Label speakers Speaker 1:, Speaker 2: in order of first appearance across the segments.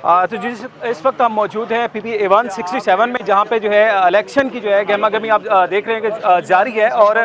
Speaker 1: तो जिस इस वक्त हम मौजूद हैं पीपी 167 में, जहां पे जो है इलेक्शन की जो है गर्मा गर्मी आप देख रहे हैं कि जारी है। और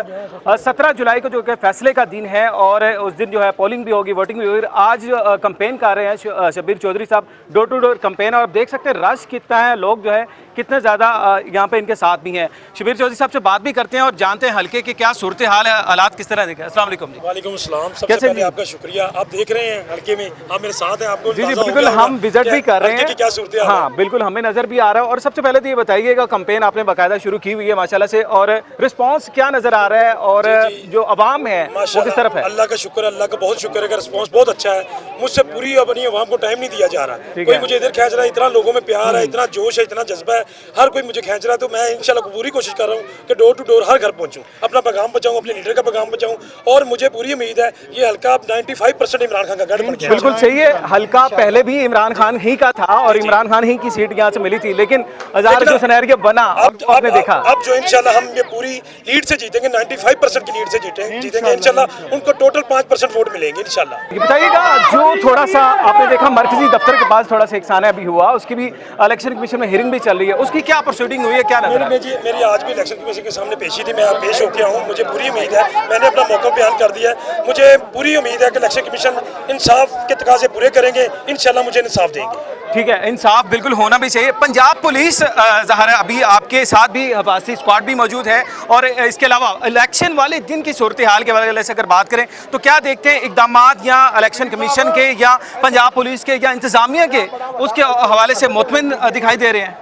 Speaker 1: 17 जुलाई को जो कि फैसले का दिन है और उस दिन जो है पोलिंग भी होगी, वोटिंग भी होगी। आज कंपेन कर रहे हैं शब्बीर चौधरी साहब, डोर टू डोर कंपेन। और आप देख सकते हैं रश कितना है, लोग जो है कितने ज़्यादा यहाँ पे इनके साथ भी हैं। शब्बीर चौधरी साहब से बात भी करते हैं और जानते हैं हल्के के क्या सूरत हाल है, हालात किस तरह देखे। अस्सलाम वालेकुम जी।
Speaker 2: वालेकुम अस्सलाम। सबसे पहले आपका शुक्रिया, आप देख रहे हैं हल्के में, आप मेरे साथ हैं, आपको
Speaker 1: जी बिल्कुल, हम विजिट भी कर रहे हैं।
Speaker 2: क्या सूरत हाल है?
Speaker 1: हाँ बिल्कुल, हमें नज़र भी आ रहा है। और सबसे पहले तो ये बताइएगा, कंपेन आपने बाकायदा शुरू की हुई है माशाल्लाह से, और रिस्पांस क्या नज़र आ रहा है और जो अवाम है वो किस तरफ है?
Speaker 2: अल्लाह का शुक्र, अल्लाह का बहुत शुक्र है कि रिस्पांस बहुत अच्छा है। मुझसे पूरी अपनी अवाम को टाइम नहीं दिया जा रहा, कोई मुझे इधर खींच रहा है, इतना लोगों में प्यार है, इतना जोश है, इतना जज्बा है, हर कोई मुझे खींच रहा है। तो मैं इंशाल्लाह पूरी कोशिश कर रहा हूँ कि डोर टू डोर हर घर पहुँचूँ, अपना पैगाम पहुँचाऊँ, अपने लीडर का पैगाम पहुँचाऊँ। और मुझे पूरी उम्मीद है ये हल्का 95% इमरान खान का गढ़ बन गया।
Speaker 1: बिल्कुल सही है, हल्का पहले भी इमरान खान ही का था और इमरान खान ही की सीट यहाँ से मिली थी, लेकिन जो सिनेरियो बना आपने देखा।
Speaker 2: अब जो इंशाल्लाह हम ये पूरी लीड से जीतेंगे, 95% की लीड से जीतेंगे इंशाल्लाह। उनको टोटल 5% वोट मिलेंगे इंशाल्लाह।
Speaker 1: बताइएगा, जो थोड़ा सा आपने देखा मरकजी दफ्तर के पास थोड़ा सा एक साना भी हुआ, उसकी भी इलेक्शन कमीशन में हियरिंग भी चल रही है, उसकी क्या प्रोसीडिंग हुई है, क्या
Speaker 2: मेरी आज भी इलेक्शन कमीशन के सामने पेशी थी, मैं पेश हो गया हूँ। मुझे पूरी उम्मीद है, मैंने अपना मौका बयान कर दिया है, मुझे पूरी उम्मीद है कि इलेक्शन कमीशन इंसाफ के तकाजे पूरे करेंगे, इंशाल्लाह मुझे इंसाफ देंगे।
Speaker 1: ठीक है, इंसाफ बिल्कुल होना भी चाहिए। पंजाब पुलिस ज़ाहिर है अभी आपके साथ भी हिफाजती स्क्वाड भी मौजूद है, और इसके अलावा इलेक्शन वाले दिन की सूरत हाल के बारे में अगर बात करें तो क्या देखते हैं इकदामात या इलेक्शन कमीशन के या पंजाब पुलिस के या इंतज़ामिया के, उसके हवाले से मुतमिन दिखाई दे रहे हैं?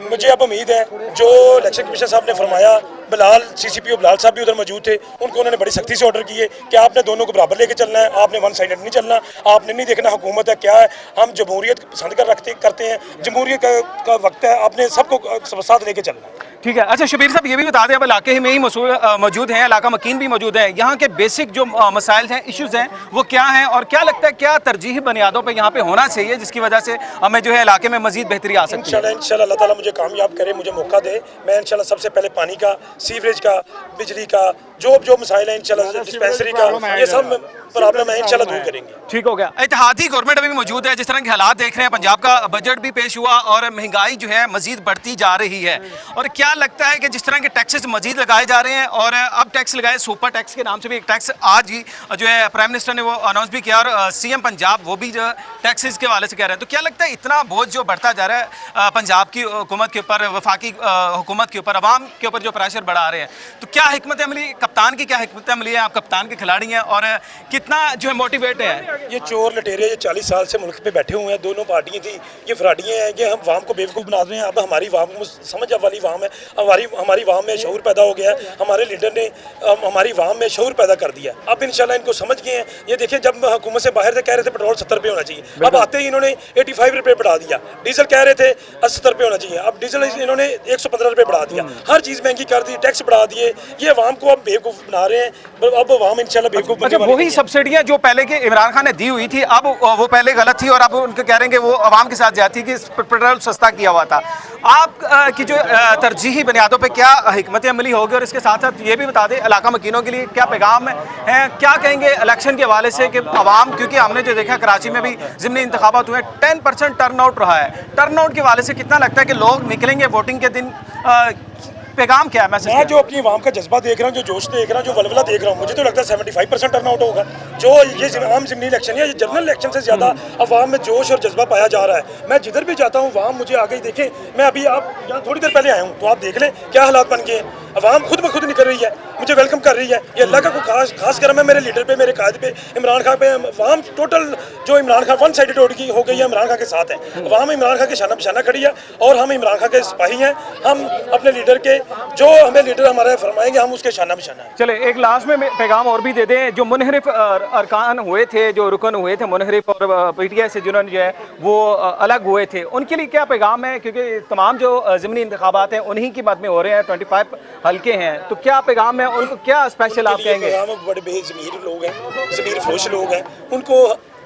Speaker 2: मुझे अब उम्मीद है जो इलेक्शन कमीशन साहब ने फरमाया, बिलाल CCPO बिलाल साहब भी उधर मौजूद थे, उनको उन्होंने बड़ी सख्ती से ऑर्डर किए कि आपने दोनों को बराबर लेके चलना है, आपने वन साइडेड नहीं चलना, आपने नहीं देखना हुकूमत है क्या है, हम जमहूरियत पसंद करते हैं, जमहूरियत का वक्त है, आपने सबको साथ लेके चलना है।
Speaker 1: ठीक है। अच्छा शब्बीर साहब, ये भी बता दें, अब इलाके में ही मौजूद हैं, इलाका मकीन भी मौजूद है, यहाँ के बेसिक जो मसाइल हैं, इश्यूज हैं, वो क्या हैं और क्या लगता है क्या तरजीही बुनियादों पे यहाँ पे होना चाहिए जिसकी वजह से हमें जो है इलाके में मजीद बेहतरी आ सकती है?
Speaker 2: इंशाल्लाह अल्लाह ताला मुझे कामयाब करे, मुझे मौका दे, मैं इंशाल्लाह सबसे पहले पानी का, सीवरेज का, बिजली का, जो मसाइल है इंशाल्लाह, डिस्पेंसरी का, ये सब प्रॉब्लम है इंशाल्लाह दूर करेंगे।
Speaker 1: ठीक हो गया। इत्तेहादी गवर्नमेंट अभी भी मौजूद है, जिस तरह के हालात देख रहे हैं, पंजाब का बजट भी पेश हुआ और महंगाई जो है मजीद बढ़ती जा रही है। और क्या लगता है कि जिस तरह के टैक्सेस मजीद लगाए जा रहे हैं, और अब टैक्स लगाए, सुपर टैक्स के नाम से भी एक टैक्स आज ही जो है प्राइम मिनिस्टर ने वो अनाउंस भी किया, और CM पंजाब वो भी जो टैक्सेस के हवाले से कह रहे हैं। तो क्या लगता है इतना बोझ जो बढ़ता जा रहा है पंजाब की हुकूमत के ऊपर, वफाकी हुकूमत के ऊपर, अवाम के ऊपर जो प्रेशर बढ़ा रहे हैं, तो क्या हिकमत अमली, कप्तान की क्या हिकमत अमली है? आप कप्तान के खिलाड़ी हैं और कितना जो है मोटिवेट है?
Speaker 2: ये चोर लटेरे ये 40 साल से मुल्क पे बैठे हुए हैं, दोनों पार्टियां थी, ये फराडियाँ हैं, ये हम वाम को बेवकूफ़ बना रहे हैं। अब हमारी वाम समझ वाली वाम है, हमारी वाम में शऊर पैदा हो गया है, हमारे लीडर ने हमारी वाम में शऊर पैदा कर दिया। अब इंशाल्लाह इनको समझ गए हैं। ये देखिए, जब हुकूमत से बाहर थे कह रहे थे पेट्रोल 70 रुपये होना चाहिए, अब आते ही इन्होंने 85 रुपये बढ़ा दिया। डीजल कह रहे थे 70 रुपये होना चाहिए, अब डीजल इन्होंने 115 रुपये बढ़ा दिया। हर चीज़ महंगी कर दी, टैक्स बढ़ा दिए, ये वाम को अब बेवकूफ़ बना रहे हैं। अब वाम इंशाल्लाह बेवकूफ़ बनने वाली है।
Speaker 1: वही सब्सिडियाँ जो पहले के इमरान खान ने दी हुई थी, अब वो पहले गलत थी और अब उनको कह रहे हैं कि वो अवाम के साथ जाती कि पेट्रोल सस्ता किया हुआ था। आप की जो तरजीही बुनियादों पे क्या हिकमत अमली होगी, और इसके साथ साथ ये भी बता दें इलाका मकीनों के लिए क्या पैगाम है, क्या कहेंगे इलेक्शन के हवाले से कि अवाम, क्योंकि हमने जो देखा कराची में भी ज़िमनी इंतखाबात हुए, 10% टर्नआउट रहा है, टर्नआउट के हवाले से कितना लगता है कि लोग निकलेंगे वोटिंग के दिन? पैगाम क्या है मैसेज?
Speaker 2: मैं जो अपनी आवाम का जज्बा देख रहा हूँ, जो जोश देख रहा हूँ, जो वलवला देख रहा हूँ, मुझे तो लगता है 75% टर्नआउट होगा। जो ये आम ज़िमनी इलेक्शन है, ये जनरल इलेक्शन से ज़्यादा अवाम में जोश और जज्बा पाया जा रहा है। मैं जिधर भी जाता हूँ अवाम मुझे आगे ही देखें, मैं अभी आप यहाँ थोड़ी देर पहले आया हूँ, तो आप देख लें क्या हालात बन गए हैं। अवाम खुद ब खुद निकल रही है, मुझे वेलकम कर रही है। ये अल्लाह का कोई खास करम है मेरे लीडर पे, मेरे कायद पे, इमरान खान पे। अवाम टोटल जो इमरान खान वन साइडेड हो गई है, इमरान खान के साथ है। अवाम इमरान खान के शाना बिशाना खड़ी है, और हम इमरान खान के सिपाही हैं। हम अपने लीडर के, जो हमें लीडर हमारे फरमाएंगे, हम उसके शाना बिशाना है।
Speaker 1: चले एक लास्ट में पैगाम और भी दे दें, जो मुनहरिफ अरकान हुए थे, जो रुकन हुए थे मुनहरिफ, और PTI से जिन्होंने जो है वो अलग हुए थे, उनके लिए क्या पैगाम है? क्योंकि तमाम जो ज़िमनी इंतखाबात हैं उन्हीं की बात में हो रहे हैं, 25 हल्के हैं, तो क्या पैगाम है उनको, क्या स्पेशल आप कहेंगे?
Speaker 2: बड़े बेज़मीर लोग हैं, ज़मीर फरोश लोग हैं, उनको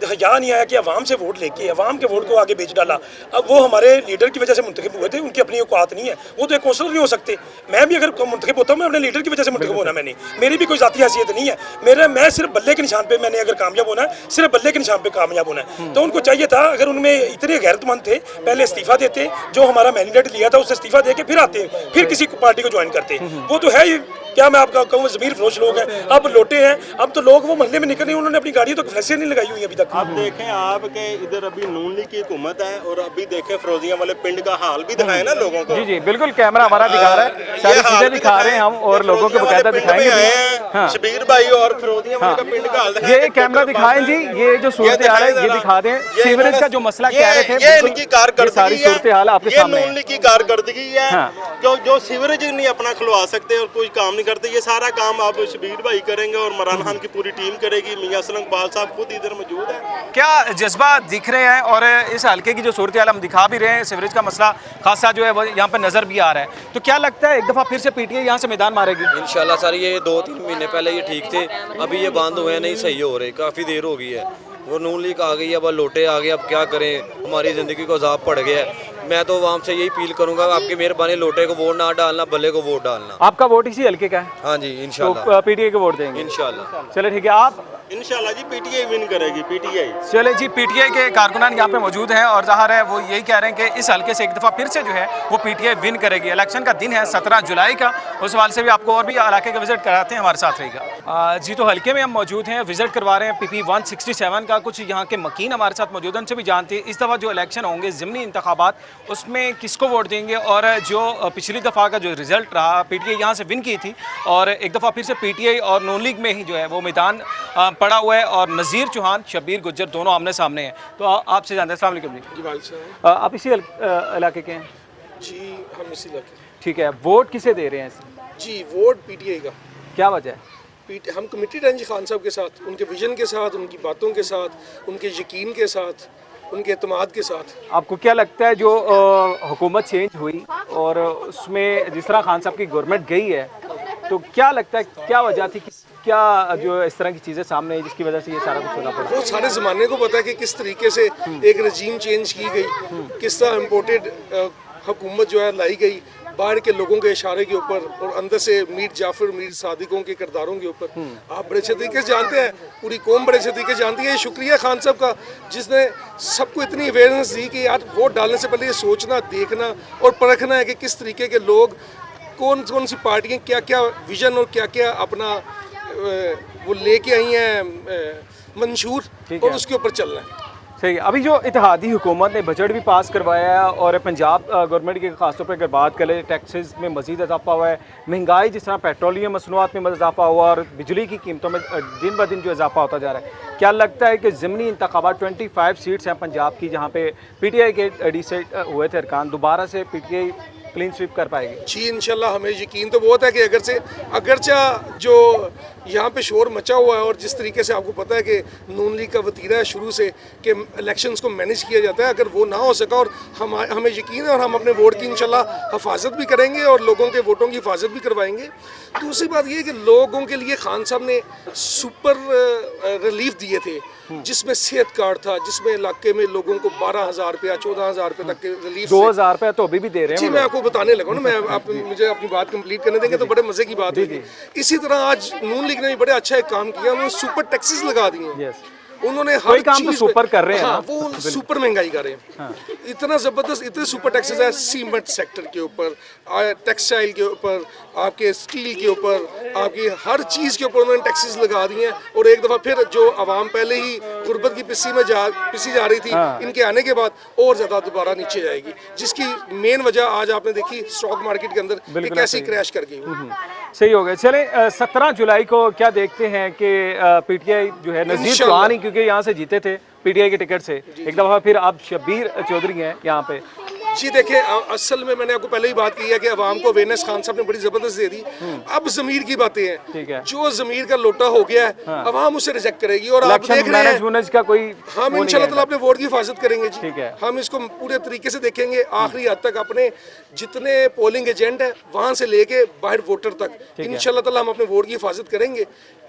Speaker 2: यहाँ नहीं आया कि अवाम से वोट लेके अवाम के वोट को आगे बेच डाला। अब वो हमारे लीडर की वजह से मुंतखब हुए थे, उनकी अपनी औकात नहीं है, वो तो एक कौंसलर नहीं हो सकते। मैं भी अगर मुंतखब होता हूँ, मैं अपने लीडर की वजह से मुंतखब होना, मैंने मेरी भी कोई जाती हैसियत नहीं है। मैं सिर्फ बल्ले के निशान पे मैंने अगर कामयाब होना है, सिर्फ बल्ले के निशान पे कामयाब होना है। तो उनको चाहिए था, अगर उनमें इतने गैरतमंद थे, पहले इस्तीफा देते, जो हमारा मैंडेट लिया था उससे इस्तीफा दे के फिर आते, फिर किसी पार्टी को ज्वाइन करते। वो तो है ही, क्या मैं आपका कहूँ, ज़मीर फरोश लोग हैं। अब लौटे हैं, अब तो लोग वो मोहल्ले में निकल रहे, उन्होंने अपनी गाड़ियों तो फैसे नहीं लगाई हुई अभी तक।
Speaker 3: अब देखें आपके इधर अभी नून लीग की हुकूमत है, और अभी देखें फिरोजियां वाले पिंड का हाल भी दिखाए ना लोगों को।
Speaker 4: जी जी बिल्कुल, कैमरा हमारा दिखा रहा है, सारी चीजें दिखा रहे हैं हम, और लोगों को बकायदा दिखाएंगे। हाँ,
Speaker 3: शबीर भाई और फिरोजियां वाले का पिंड का हाल दिखाएं।
Speaker 4: ये कैमरा दिखाएं जी, ये जो सूरत हाल है ये दिखा दें। सीवरेज का जो मसला कह रहे थे,
Speaker 3: ये इनकी कारकर्दगी
Speaker 4: सारी सूरत हाल आपके सामने
Speaker 3: है। नून लीग की कारकर्दगी है, जो सीवरेज नहीं अपना खुलवा सकते और कोई काम नहीं करते, ये सारा काम आप शबीर भाई करेंगे और इमरान खान की पूरी टीम करेगी। मियां असलम इकबाल साहब खुद इधर मौजूद है।
Speaker 1: क्या जज्बा दिख रहे हैं, और इस हल्के की जो सूरत हाल हम दिखा भी रहे हैं, सीवरेज का मसला खासा जो है वो यहाँ पर नज़र भी आ रहा है। तो क्या लगता है एक दफ़ा फिर से पीटीआई यहाँ से मैदान मारेगी?
Speaker 5: इंशाल्लाह सर, ये 2-3 महीने पहले ये ठीक थे, अभी ये बंद हुए नहीं सही हो रहे, काफ़ी देर हो गई है। वो नून लीग आ गई है, अब लोटे आ गए, अब क्या करें, हमारी ज़िंदगी को अजाब पड़ गया है। मैं तो आवाम से यही अपील करूंगा, आपकी मेहरबानी, लोटे को वोट ना डालना, बल्ले को वोट डालना।
Speaker 4: आपका वोट इसी हल्के का है?
Speaker 5: हाँ जी इंशाल्लाह,
Speaker 4: तो पीटीआई को वोट देंगे
Speaker 5: इंशाल्लाह।
Speaker 4: चले ठीक है, आप?
Speaker 3: इंशाल्लाह जी पीटीआई विन करेगी, पीटीआई।
Speaker 1: चले जी, पीटीआई के कारकुनान यहाँ पे मौजूद हैं, और ज़ाहिर है वो यही कह रहे हैं कि इस हल्के से एक दफ़ा फिर से जो है वो पीटीआई विन करेगी। इलेक्शन का दिन है 17 जुलाई का, उस हवाले से भी आपको और भी इलाके का विजिट कराते हैं, हमारे साथ रहेगा। जी, तो हल्के में हम मौजूद हैं, विजिट करवा रहे हैं PP 167 का। कुछ यहाँ के मकीन हमारे साथ मौजूद हैं, उनसे भी जानते हैं इस दफ़ा जो इलेक्शन होंगे ज़िमनी इंतखाबात, उसमें किसको वोट देंगे, और जो पिछली दफ़ा का जो रिज़ल्ट रहा, पीटीआई यहाँ से विन की थी, और एक दफ़ा फिर से पीटीआई और नून लीग में ही जो है वो मैदान पड़ा हुआ है, और नज़ीर चौहान, शब्बीर गुज्जर दोनों आमने सामने हैं। तो आपसे जानते हैं। अस्सलाम वालेकुम जी। आप इसी इलाके के हैं?
Speaker 6: जी हम इसी इलाके।
Speaker 4: ठीक है, वोट किसे दे रहे हैं?
Speaker 6: जी वोट पीटीआई का।
Speaker 4: क्या वजह है?
Speaker 6: हम कमिटेड हैं जी खान साहब के साथ, उनके विजन के साथ, उनकी बातों के साथ, उनके यकीन के साथ, उनके एतमाद के साथ।
Speaker 4: आपको क्या लगता है जो हुकूमत चेंज हुई और उसमें जिस तरह खान साहब की गवर्नमेंट गई है, तो क्या लगता है क्या वजह थी, क्या जो इस तरह की चीज़ें सामने आई जिसकी वजह से ये सारा कुछ होना पड़ा?
Speaker 6: वो सारे ज़माने को पता है कि किस तरीके से एक रजीम चेंज की गई, किस तरह इम्पोर्टेड हुकूमत जो है लाई गई बाहर के लोगों के इशारे के ऊपर, और अंदर से मीर जाफर, मीर सादिकों के किरदारों के ऊपर। आप बड़े अच्छे तरीके से जानते हैं, पूरी कौम बड़े अच्छे तरीके से जानती है। शुक्रिया खान साहब का, जिसने सबको इतनी अवेयरनेस दी कि यार वोट डालने से पहले ये सोचना, देखना और परखना है कि किस तरीके के लोग, कौन कौन सी पार्टियाँ क्या क्या विजन और क्या क्या अपना वो लेके आई हैं मंशूर, और उसके ऊपर चलना है।
Speaker 4: सही। अभी जो इत्तेहादी हुकूमत ने बजट भी पास करवाया है, और पंजाब गवर्नमेंट की खासतौर पर अगर बात करें, टैक्सेस में मज़ीद इजाफा हुआ है, महंगाई जिस तरह पेट्रोलियम मसनूआत में इजाफा हुआ, और बिजली की कीमतों में दिन ब दिन जो इजाफा होता जा रहा है, क्या लगता है कि ज़िमनी इंतखाबात 25 सीट्स हैं पंजाब की, जहाँ पे पीटीआई के डिसाइड हुए थे अरकान, दोबारा से पीटीआई क्लीन स्वीप कर पाएगी?
Speaker 6: जी इंशाल्लाह, हमें यकीन तो बहुत है कि अगरचा जो यहाँ पे शोर मचा हुआ है, और जिस तरीके से आपको पता है कि नून लीग का वतीरा है शुरू से कि इलेक्शंस को मैनेज किया जाता है, अगर वो ना हो सका, और हमें यकीन है और हम अपने वोट की इंशाल्लाह हिफाजत भी करेंगे और लोगों के वोटों की हिफाजत भी करवाएंगे। दूसरी बात ये है कि लोगों के लिए खान साहब ने सुपर रिलीफ दिए थे, जिसमें सेहत कार्ड था, जिसमें इलाके में लोगों को 12,000 रुपया 14,000 रुपये तक के रिलीफ।
Speaker 4: 2,000 रुपया तो अभी भी दे रहे हैं
Speaker 6: जी। मैं आपको बताने लगा ना, आप मुझे अपनी बात कंप्लीट करने देंगे तो बड़े मजे की बात होगी। इसी तरह आज नून लीग ने भी बड़े अच्छा एक काम किया, उन्होंने सुपर टैक्सेस लगा दिए। उन्होंने हर
Speaker 4: काम तो सुपर कर रहे हैं।
Speaker 6: हाँ, वो सुपर महंगाई कर रहे हैं। इतना ज़बरदस्त, इतने सुपर टैक्सेस है सीमेंट सेक्टर के ऊपर, टेक्सटाइल के ऊपर, आपके स्टील के ऊपर, आपकी हर चीज़ के ऊपर उन्होंने टैक्सेस लगा दिए हैं। और एक दफ़ा फिर जो आवाम पहले ही गुर्बत की पिसी जा रही थी, इनके आने के बाद और ज़्यादा दोबारा नीचे जाएगी, जिसकी मेन वजह आज आपने देखी स्टॉक मार्केट के अंदर कैसे क्रैश कर गई।
Speaker 4: सही हो गया। चले 17 जुलाई को क्या देखते हैं कि पीटीआई जो है, नज़ीर चौहान ही क्योंकि यहाँ से जीते थे पीटीआई के टिकट से, एक दफ़ा फिर अब शब्बीर चौधरी हैं यहाँ पे।
Speaker 6: जी देखिए, असल में मैंने आपको पहले ही बात की है कि अवाम को अवेयरनेस खान साहब ने बड़ी जबरदस्त दे दी। अब ज़मीर की बातें हैं, जो ज़मीर का लोटा हो गया है अवाम उसे रिजेक्ट करेगी। और आप देख रहे हैं
Speaker 4: का कोई,
Speaker 6: हम इंशाल्लाह ताला अपने वोट की हिफाजत करेंगे जी।
Speaker 4: ठीक है,
Speaker 6: हम इसको पूरे तरीके से देखेंगे आखिरी हद तक, अपने जितने पोलिंग एजेंट है वहाँ से लेके बाहर वोटर तक, इंशाल्लाह ताला हम अपने वोट की हिफाजत करेंगे।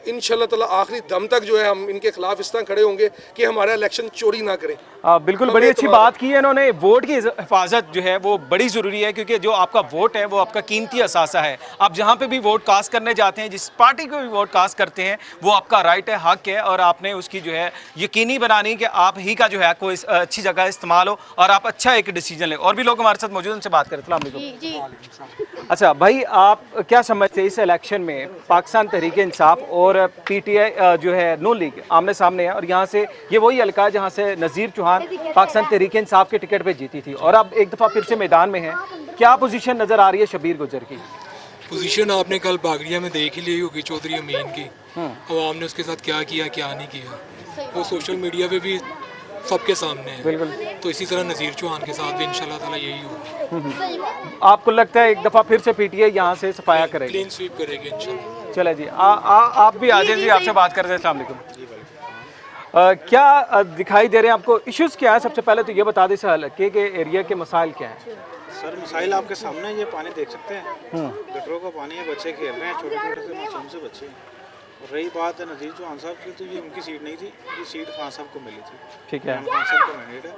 Speaker 6: इंशाल्लाह ताला आखिरी दम तक जो है हम इनके खिलाफ इस तरह खड़े होंगे कि हमारा इलेक्शन चोरी ना करें।
Speaker 4: बिल्कुल, बड़ी अच्छी बात की है इन्होंने। वोट की हिफाजत जो है वो बड़ी ज़रूरी है, क्योंकि जो आपका वोट है वो आपका कीमती असासा है। आप जहाँ पे भी वोट कास्ट करने जाते हैं, जिस पार्टी को भी वोट कास्ट करते हैं, वो आपका राइट है, हक है, और आपने उसकी जो है यकीनी बनानी कि आप ही का जो है कोई अच्छी जगह इस्तेमाल हो और आप अच्छा एक डिसीजन लें। और भी लोग हमारे साथ मौजूद हैं, उनसे बात करें। अस्सलाम वालेकुम। अच्छा भाई, आप क्या समझते हैं इस इलेक्शन में पाकिस्तान तहरीक इंसाफ और PTI जो है नून लीग आमने सामने है, और यहाँ से ये वही हल्का है जहाँ से नज़ीर चौहान पाकिस्तान तहरीक इंसाफ के टिकट पे जीती थी और अब एक दफ़ा फिर से मैदान में है। क्या पोजीशन नज़र आ रही है शबीर गुजर की?
Speaker 7: पोजीशन आपने कल बागड़िया में देख ही ली होगी चौधरी अमीन की। अवाम ने उसके साथ क्या किया क्या नहीं किया, वो सोशल मीडिया पे भी सबके सामने है।
Speaker 4: बिल्कुल।
Speaker 7: तो इसी तरह नज़ीर चौहान के साथ भी इंशाल्लाह ताला यही होगा।
Speaker 4: आपको लगता है एक दफ़ा फिर से PTI यहाँ से सफाया करेगी?
Speaker 7: क्लीन स्वीप करेगी इंशाल्लाह।
Speaker 4: चले जी, आप भी आ जाए जी, आपसे बात कर रहे हैं। अस्सलाम वालेकुम। क्या दिखाई दे रहे हैं आपको? इश्यूज़ क्या है? सबसे पहले तो ये बता दें इस हल्के के एरिया के मसाइल क्या हैं?
Speaker 8: सर मसाइल आपके सामने है, ये पानी देख सकते हैं, गटरों का पानी है, बच्चे खेल रहे हैं, छोटे छोटे से मासूम से बच्चे हैं। और रही बात है नज़ीर चौहान साहब की, तो ये उनकी सीट नहीं थी, ये सीट खान साहब को मिली थी।
Speaker 4: ठीक है,
Speaker 8: खान साहब का मैंडेट है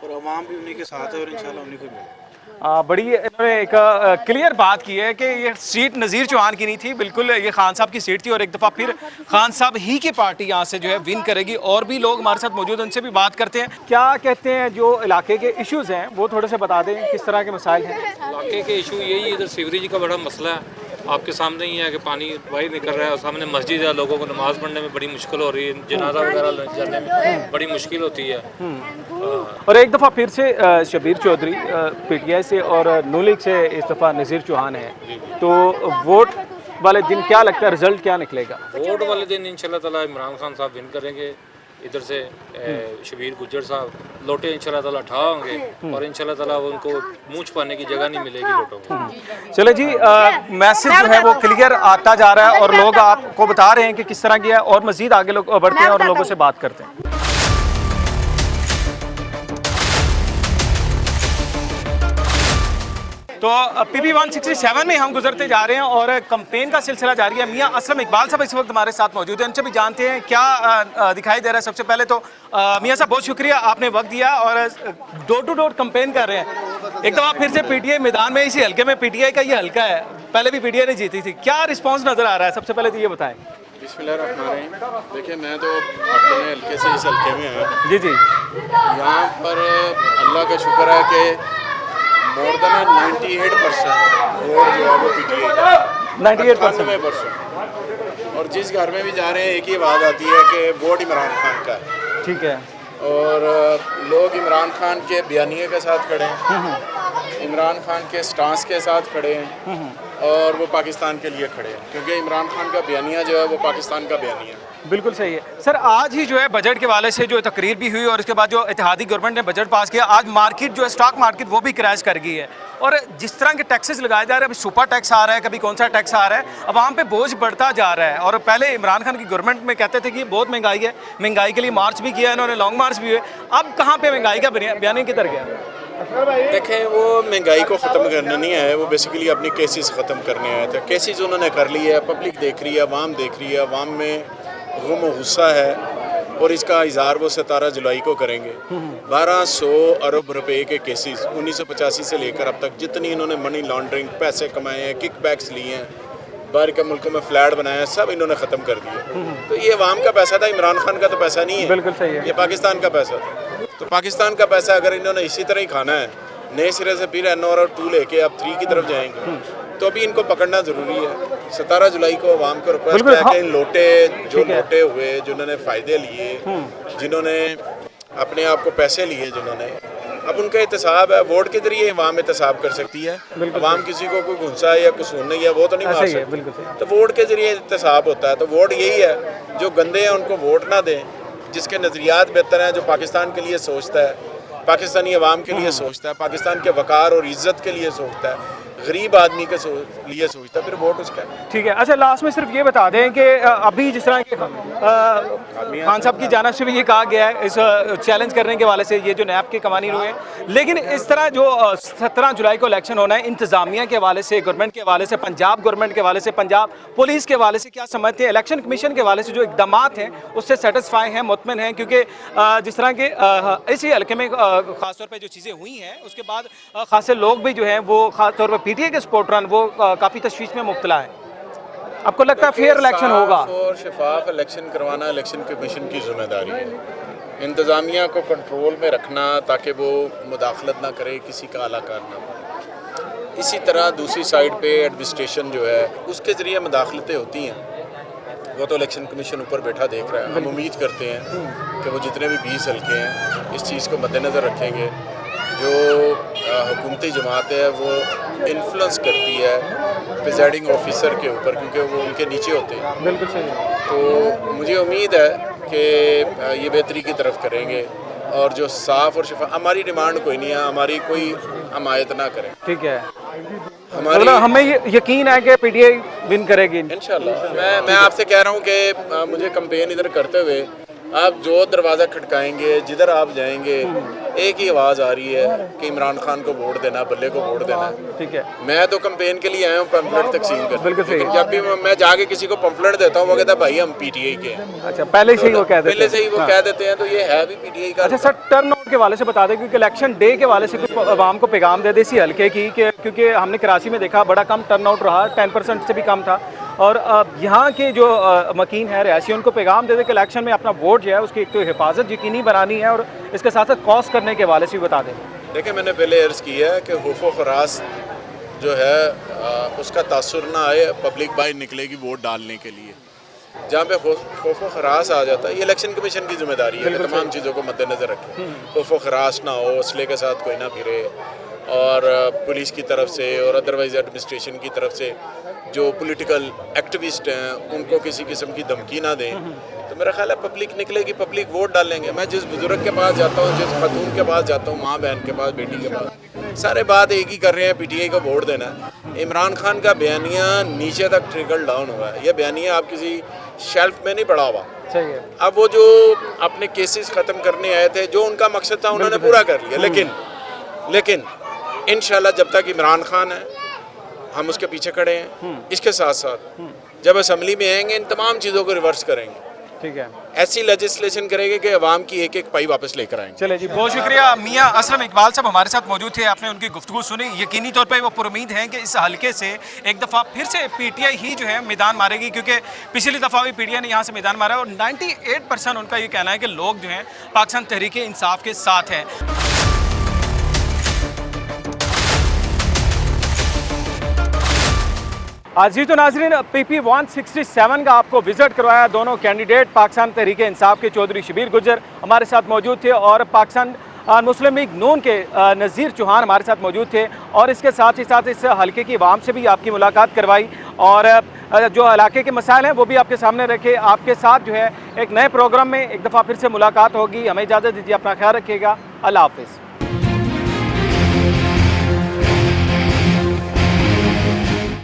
Speaker 8: और अवाम भी उन्हीं के साथ है और इंशाल्लाह उन्हीं को मिलेगा।
Speaker 4: बड़ी इन्होंने एक क्लियर बात की है कि ये सीट नज़ीर चौहान की नहीं थी, बिल्कुल ये खान साहब की सीट थी, और एक दफ़ा फिर खान साहब ही की पार्टी यहाँ से जो है विन करेगी। और भी लोग हमारे साथ मौजूद हैं, उनसे भी बात करते हैं। क्या कहते हैं जो इलाके के इश्यूज़ हैं वो थोड़े से बता दें, किस तरह के मसाइल हैं?
Speaker 9: इलाके के इशू यही, इधर सीवरेज का बड़ा मसला है, आपके सामने ही है कि पानी बाहर निकल रहा है, और सामने मस्जिद है, लोगों को नमाज़ पढ़ने में बड़ी मुश्किल हो रही है, जनाजा वगैरह जाने में बड़ी मुश्किल होती है।
Speaker 4: और एक दफ़ा फिर से शबीर चौधरी PTI से और नून लीग से इस दफ़ा नज़ीर चौहान है, तो वोट वाले दिन क्या लगता है रिजल्ट क्या निकलेगा?
Speaker 9: वोट वाले दिन इंशाल्लाह ताला इमरान खान साहब विन करेंगे, इधर से शबीर गुज्जर साहब लोटे इंशाल्लाह ताला ठा होंगे, और इंशाल्लाह ताला उनको मुँह छुपाने की जगह नहीं मिलेगी लोटों को।
Speaker 4: चले जी, मैसेज जो है वो क्लियर आता जा रहा है और लोग आपको बता रहे हैं कि किस तरह की है, और मज़ीद आगे लोग बढ़ते हैं और लोगों से बात करते हैं। तो PB 167 में हम गुजरते जा रहे हैं और कंपेन का सिलसिला जारी है। मियां असलम इकबाल साहब इस वक्त हमारे साथ मौजूद हैं, उनसे भी जानते हैं क्या दिखाई दे रहा है। सबसे पहले तो मियां साहब बहुत शुक्रिया, आपने वक्त दिया और डोर टू डोर कंपेन कर रहे हैं। एक दफ़ा फिर से PTI मैदान में, इसी हल्के में PTI का ये हल्का है, पहले भी PTI ने जीती थी, क्या रिस्पॉन्स नज़र आ रहा है? सबसे पहले तो ये बताएं।
Speaker 10: बिस्मिल्लाहिर्रहमानिर्रहीम। देखिए, मैं तो अपने हल्के से इस हल्के में हूँ
Speaker 4: जी जी,
Speaker 10: यहाँ पर अल्लाह का शुक्र है कि मोर देन 98% वोट जो है वो PTI का, 98%। और जिस घर में भी जा रहे हैं एक ही आवाज़ आती है कि वोट इमरान खान का है।
Speaker 4: ठीक है,
Speaker 10: और लोग इमरान खान के बयानिए के साथ खड़े हैं, इमरान खान के स्टांस के साथ खड़े हैं, और वो पाकिस्तान के लिए खड़े हैं, क्योंकि इमरान खान का बयानिया जो है वो पाकिस्तान का बयानिया है।
Speaker 4: बिल्कुल सही है सर। आज ही जो है बजट के वाले से जो तकरीर भी हुई और उसके बाद जो इत्तेहादी गवर्नमेंट ने बजट पास किया, आज मार्केट जो है स्टॉक मार्केट वो भी क्रैश कर गई है। और जिस तरह के टैक्सेस लगाए जा रहे हैं, अभी सुपर टैक्स आ रहा है, कभी कौन सा टैक्स आ रहा है, अब वहाँ पे बोझ बढ़ता जा रहा है। और पहले इमरान खान की गवर्नमेंट में कहते थे कि बहुत महंगाई है, महंगाई के लिए मार्च भी किया इन्होंने, लॉन्ग मार्च भी हुए, अब कहाँ पे महंगाई का बयानी किधर गया?
Speaker 10: देखें, वो महंगाई को ख़त्म करने नहीं आए, वो बेसिकली अपनी केसेस ख़त्म करने आए थे। केसेस उन्होंने कर ली है, पब्लिक देख रही है, अवाम देख रही है, अवाम में गुम और गुस्सा है, और इसका इजहार वो 17 जुलाई को करेंगे। 1200 अरब रुपए के केसेस 1985 से लेकर अब तक जितनी इन्होंने मनी लॉन्ड्रिंग, पैसे कमाए हैं, किकबैक्स लिए हैं, बाहर के मुल्कों में फ्लैट बनाया, सब इन्होंने ख़त्म कर दिया। तो ये अवाम का पैसा था, इमरान खान का तो पैसा नहीं है।
Speaker 4: बिल्कुल सही है,
Speaker 10: ये पाकिस्तान का पैसा था। तो पाकिस्तान का पैसा अगर इन्होंने इसी तरह ही खाना है, नए सिरे से फिर NR और 2 लेके अब 3 की तरफ जाएंगे, तो अभी इनको पकड़ना ज़रूरी है। 17 जुलाई को अवाम को रिक्वेस्ट है कि इन लोटे हुए, जिन्होंने फ़ायदे लिए, जिन्होंने अपने आप को पैसे लिए, जिन्होंने, अब उनका एहतसाब है, वोट के जरिए अवाम एहतसाब कर सकती है। अवाम किसी को कोई गुस्सा या कुछ सुनने या वो तो नहीं मार सकती, तो वोट के जरिए एहतसाब होता है। तो वोट यही है, जो गंदे हैं उनको वोट ना दें, जिसके नज़रियात बेहतर हैं, जो पाकिस्तान के लिए सोचता है, पाकिस्तानी अवाम के लिए सोचता है, पाकिस्तान के वक़ार और इज़्ज़त के लिए सोचता है, गरीब आदमी के लिए सोचता, फिर वोट उसका है।
Speaker 4: ठीक है। अच्छा, लास्ट में सिर्फ ये बता दें कि अभी जिस तरह के खान साहब की जानिब से भी ये कहा गया है इस चैलेंज करने के वाले से, ये जो नैब के कवानीन हुए, लेकिन इस तरह जो 17 जुलाई को इलेक्शन होना है, इंतजामिया के हवाले से, गवर्नमेंट के हवाले से, पंजाब गवर्नमेंट के हवाले से, पंजाब पुलिस के हवाले से क्या समझते हैं? इलेक्शन कमीशन के हवाले से जो इकदाम हैं उससे सेटिस्फाई हैं, मुतमिन हैं? क्योंकि जिस तरह के इसी हल्के में ख़ासतौर पर जो चीज़ें हुई हैं उसके बाद खासे लोग भी जो हैं वो ख़ासतौर पर पीटीआई के सपोर्टर वो काफ़ी तशवीश में मुब्तला है। आपको लगता है फेयर इलेक्शन होगा?
Speaker 10: और शफाफ इलेक्शन करवाना इलेक्शन कमीशन की जिम्मेदारी है। इंतज़ामिया को कंट्रोल में रखना ताकि वो मुदाखलत ना करे, किसी का आला कार ना बने। इसी तरह दूसरी साइड पे एडमिनिस्ट्रेशन जो है उसके ज़रिए मुदाखलतें होती हैं, वो तो इलेक्शन कमीशन ऊपर बैठा देख रहा है। हम उम्मीद करते हैं कि वो जितने भी 20 हल्के हैं इस चीज़ को मद्देनज़र रखेंगे। जो हुकूमती जमात है वो इन्फ्लुएंस करती है प्रिजाइडिंग ऑफिसर के ऊपर, क्योंकि वो उनके नीचे होते हैं।
Speaker 4: बिल्कुल सही।
Speaker 10: तो मुझे उम्मीद है कि ये बेहतरी की तरफ करेंगे और जो साफ़ और शफा, हमारी डिमांड कोई नहीं है, हमारी कोई हमायत ना करें।
Speaker 4: ठीक है,
Speaker 10: हमारी
Speaker 4: हमें ये यकीन है कि पीटीआई विन करेगी
Speaker 10: इंशाल्लाह। मैं आपसे कह रहा हूँ कि मुझे कंपेन इधर करते हुए आप जो दरवाज़ा खटकाएंगे, जिधर आप जाएंगे, एक ही आवाज़ आ रही है कि इमरान खान को वोट देना, बल्ले को वोट देना।
Speaker 4: ठीक है।
Speaker 10: मैं तो कंपेन के लिए आया हूँ पैम्फलेट तकसीम कर।
Speaker 4: बिल्कुल सही।
Speaker 10: लेकिन जब भी मैं जाके किसी को पैम्फलेट देता हूँ वो कहता है भाई हम पीटीआई के हैं।
Speaker 4: अच्छा, पहले से ही वो कह देते हैं।
Speaker 10: पहले से ही वो कह देते हैं, तो ये है भी पीटीआई का।
Speaker 4: अच्छा सर, टर्न आउट के वाले से बता दें, क्योंकि इलेक्शन डे के वाले से कुछ आवाम को पैगाम दे दे इसी हल्के की कि क्योंकि हमने कराची में देखा बड़ा कम टर्न आउट रहा, 10% से भी कम था, और यहाँ के जो मकीन है रिहायशी उनको पैगाम दे दे कि इलेक्शन में अपना वोट जो है उसकी एक तो हिफाजत यकीनी बनानी है और इसके साथ साथ कॉस्ट करने के वाले से भी बता दें।
Speaker 10: देखिए, मैंने पहले अर्ज़ किया है कि खौफ व खरास जो है उसका तासुर ना आए, पब्लिक बाहर निकलेगी वोट डालने के लिए। जहाँ पे खौफ व खरास आ जाता है, ये इलेक्शन कमीशन की जिम्मेदारी है कि तमाम चीज़ों को मद्देनज़र रखें। खौफ व खरास ना हो, असले के साथ कोई ना फिरे, और पुलिस की तरफ से और अदरवाइज़ एडमिनिस्ट्रेशन की तरफ से जो पॉलिटिकल एक्टिविस्ट हैं उनको किसी किस्म की धमकी ना दें। तो मेरा ख्याल है पब्लिक निकलेगी, पब्लिक वोट डालेंगे। मैं जिस बुजुर्ग के पास जाता हूँ, जिस खातून के पास जाता हूँ, माँ बहन के पास, बेटी के पास, सारे बात एक ही कर रहे हैं, पीटीआई को वोट देना है। इमरान खान का बयानिया नीचे तक ट्रिकल डाउन हुआ है। यह बयानिया आप किसी शेल्फ में नहीं पड़ा हुआ।
Speaker 4: सही है।
Speaker 10: अब वो जो अपने केसेस ख़त्म करने आए थे, जो उनका मकसद था उन्होंने पूरा कर लिया। लेकिन इंशाल्लाह जब तक इमरान खान है हम उसके पीछे खड़े हैं। इसके साथ साथ जब असेंबली में आएंगे इन तमाम चीज़ों को रिवर्स करेंगे।
Speaker 4: ठीक है।
Speaker 10: ऐसी लेजिस्लेशन करेंगे कि अवाम की एक एक पाई वापस लेकर आएंगे।
Speaker 4: चले जी,
Speaker 1: बहुत शुक्रिया। मियाँ असलम इकबाल साहब हमारे साथ मौजूद थे, आपने उनकी गुफ्तगू सुनी। यकीनी तौर पर वो पुरुमीद हैं कि इस हल्के से एक दफ़ा फिर से पीटीआई ही जो है मैदान मारेगी, क्योंकि पिछली दफ़ा भी पीटीआई ने यहाँ से मैदान मारा और 98% उनका ये कहना है कि लोग जो हैं पाकिस्तान तहरीक इंसाफ के साथ हैं।
Speaker 4: आज ही तो नाजरीन PP 167 का आपको विज़िट करवाया। दोनों कैंडिडेट पाकिस्तान तहरीक इंसाफ के चौधरी शबीर गुज्जर हमारे साथ मौजूद थे और पाकिस्तान मुस्लिम लीग नून के नज़ीर चौहान हमारे साथ मौजूद थे, और इसके साथ ही साथ इस हल्के की आवाम से भी आपकी मुलाकात करवाई और जो इलाके के मसाइल हैं वो भी आपके सामने रखे। आपके साथ जो है एक नए प्रोग्राम में एक दफ़ा फिर से मुलाकात होगी। हमें इजाज़त दीजिए, अपना ख्याल रखिएगा। अल्लाह हाफ़िज़।